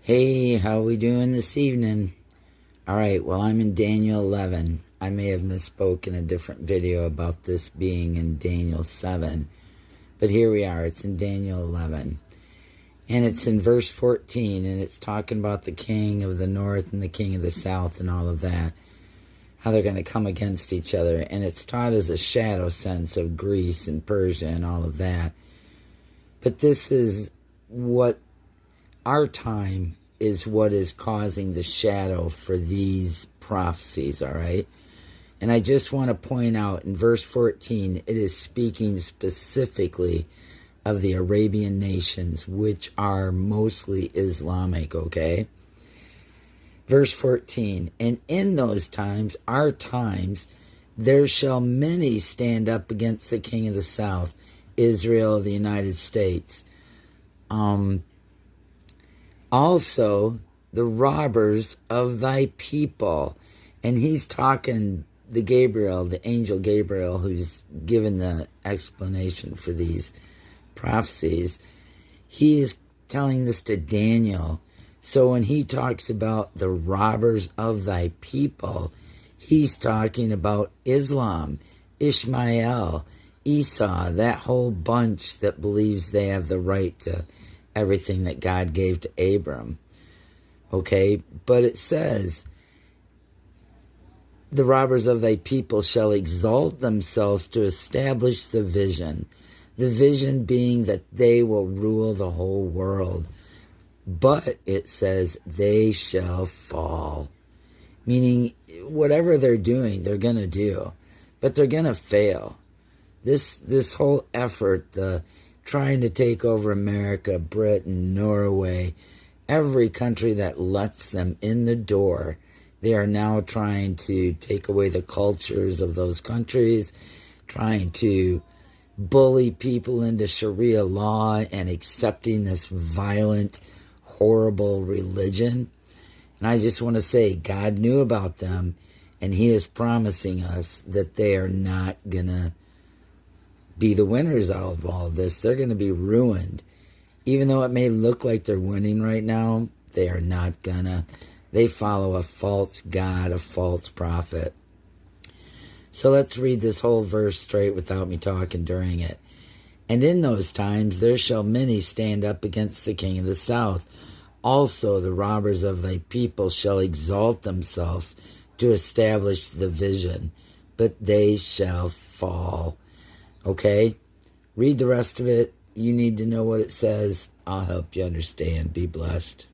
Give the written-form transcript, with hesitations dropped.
Hey, how we doing this evening? All right, well, I'm in Daniel 11. I may have misspoke in a different video about this being in Daniel 7, but here we are. It's in Daniel 11, and it's in verse 14, and it's talking about the king of the north and the king of the south and all of that, how they're going to come against each other, and it's taught as a shadow sense of Greece and Persia and all of that. But this is what our time is, what is causing the shadow for these prophecies, all right? And I just want to point out in verse 14, it is speaking specifically of the Arabian nations, which are mostly Islamic, okay? Verse 14, and in those times, our times, there shall many stand up against the king of the south, Israel, the United States. Also, the robbers of thy people. And he's talking the Gabriel, the angel Gabriel, who's given the explanation for these prophecies. He is telling this to Daniel. So when he talks about the robbers of thy people, he's talking about Islam, Ishmael, Esau, that whole bunch that believes they have the right to everything that God gave to Abram. Okay, but it says, the robbers of thy people shall exalt themselves to establish the vision being that they will rule the whole world. But it says, they shall fall. Meaning, whatever they're doing, they're going to do. But they're going to fail. This whole effort, the trying to take over America, Britain, Norway, every country that lets them in the door, they are now trying to take away the cultures of those countries, trying to bully people into Sharia law and accepting this violent, horrible religion. And I just want to say, God knew about them, and he is promising us that they are not going to be the winners out of all of this. They're going to be ruined. Even though it may look like they're winning right now, they are not gonna. They follow a false god, a false prophet. So let's read this whole verse straight without me talking during it. And in those times there shall many stand up against the king of the south. Also the robbers of thy people shall exalt themselves to establish the vision, but they shall fall. Okay? Read the rest of it. You need to know what it says. I'll help you understand. Be blessed.